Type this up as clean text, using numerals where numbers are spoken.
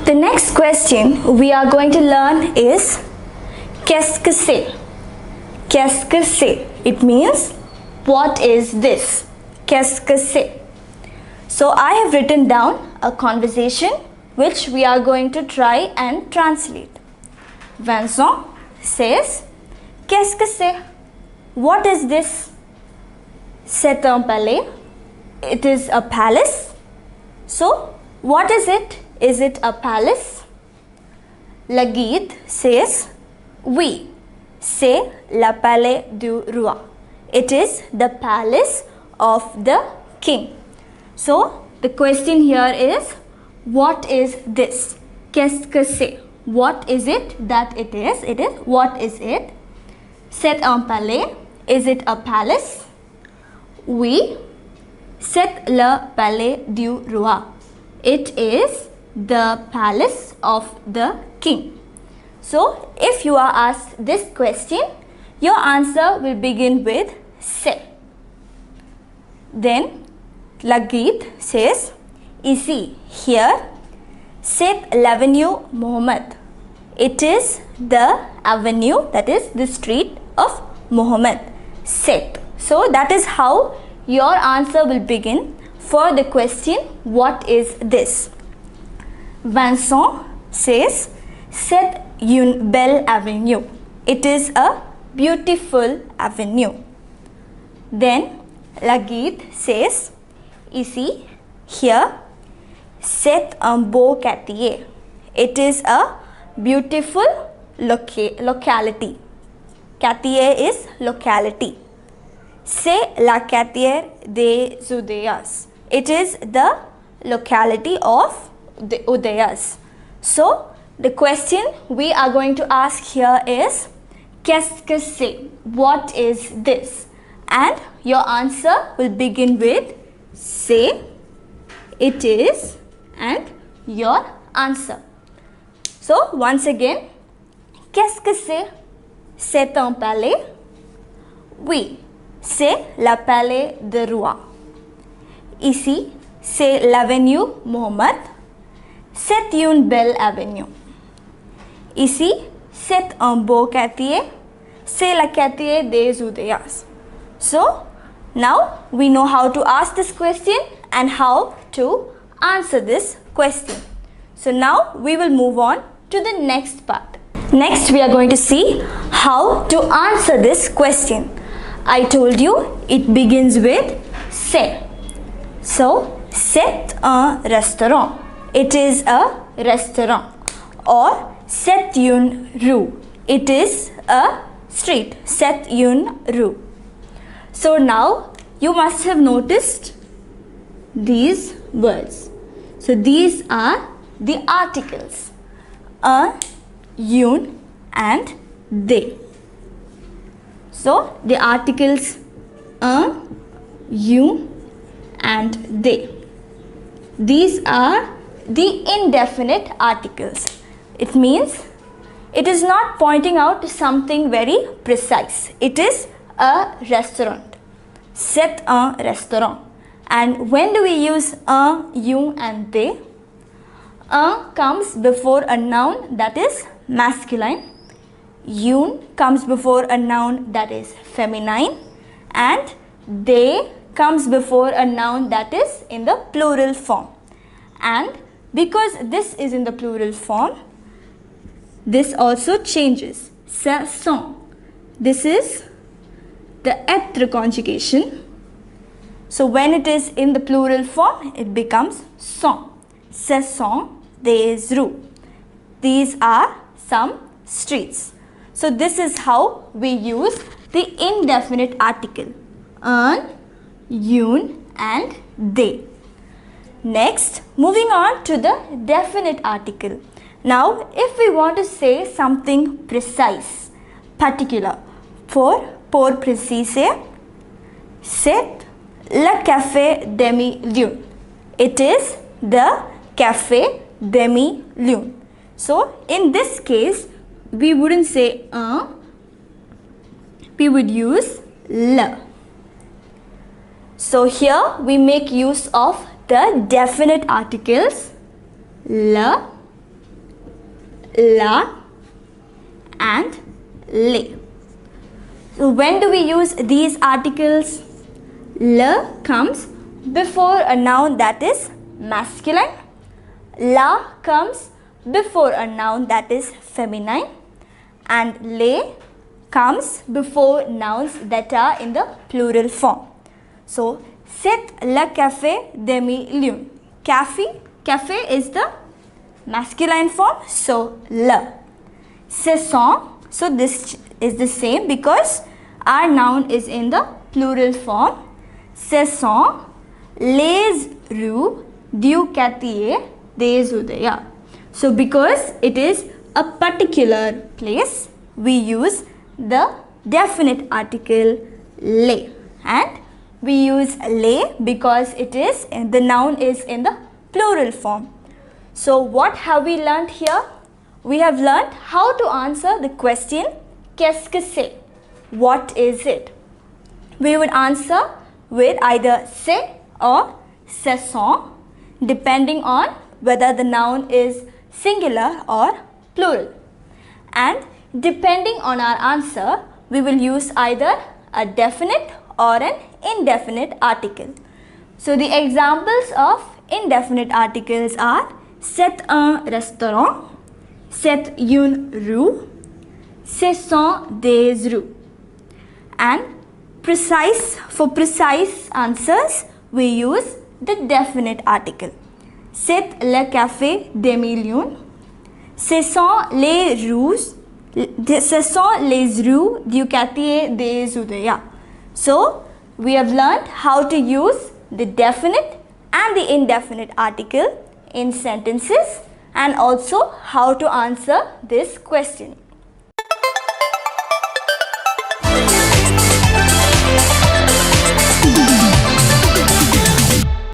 The next question we are going to learn is qu'est-ce que c'est? Qu'est-ce que c'est? It means what is this? Qu'est-ce que c'est? So I have written down a conversation which we are going to try and translate. Vincent says, qu'est-ce que c'est? What is this? C'est un palais. It is a palace. So, what is it? Is it a palace? Lageet says, oui, c'est le palais du roi. It is the palace of the king. So, the question here is, what is this? Qu'est-ce que c'est? What is it that it is? It is, what is it? C'est un palais. Is it a palace? Oui, c'est le palais du roi. It is the palace of the king. So, if you are asked this question, your answer will begin with c'est. Then, Lageet says, ici, here, c'est l'avenue Mohammed. It is the avenue, that is the street of Mohammed. C'est. So, that is how your answer will begin for the question, what is this? Vincent says, c'est une belle avenue. It is a beautiful avenue. Then, Lageet says, ici, here, c'est un beau quartier. It is a beautiful locality. Quartier is locality. C'est la quartier des Udayas. It is the locality of the Udayas. So, the question we are going to ask here is, qu'est-ce que c'est? What is this? And your answer will begin with c'est, it is, and your answer. So, once again, qu'est-ce que c'est? C'est un palais? Oui, c'est le palais de roi. Ici, c'est l'avenue Mohammed. C'est une belle avenue. Ici, c'est un beau quartier. C'est le quartier des Udayas. So, now we know how to ask this question and how to answer this question. So, now we will move on to the next part. Next, we are going to see how to answer this question. I told you it begins with c'est. So, c'est un restaurant. It is a restaurant. Or c'est une rue. It is a street. C'est une rue. So, now you must have noticed these words. So, these are the articles. Un, une, and they. So, the articles un, une, and they. These are the indefinite articles. It means it is not pointing out to something very precise. It is a restaurant. C'est un restaurant. And when do we use un, une, and they? Un comes before a noun that is masculine. Une comes before a noun that is feminine. And they comes before a noun that is in the plural form. And because this is in the plural form, this also changes. Ce sont. This is the être conjugation. So when it is in the plural form, it becomes sont. Ce sont des rues. These are some streets. So this is how we use the indefinite article. Un, une, and they. Next, moving on to the definite article. Now, if we want to say something precise, particular, pour préciser, c'est le café demi-lune. It is the café demi-lune. So, in this case, we wouldn't say un, we would use le. So, here we make use of the definite articles le, la, and le. So when do we use these articles? La comes before a noun that is masculine. La comes before a noun that is feminine. And le comes before nouns that are in the plural form. So, c'est le café de mi-lune. Café is the masculine form, so le. Ce sont, so this is the same because our noun is in the plural form. Ce sont les rues du quartier des Udaya. So because it is a particular place, we use the definite article les, and we use les because it is the noun is in the plural form. So what have we learnt here? We have learnt how to answer the question qu'est-ce que c'est? What is it? We would answer with either c'est or ce sont, depending on whether the noun is singular or plural. And depending on our answer, we will use either a definite or an indefinite article. So the examples of indefinite articles are c'est un restaurant, c'est une rue, ce sont des rues. And for precise answers, we use the definite article. C'est le café des millions. Ce sont les rues du quartier des Udaya. So, we have learned how to use the definite and the indefinite article in sentences and also how to answer this question.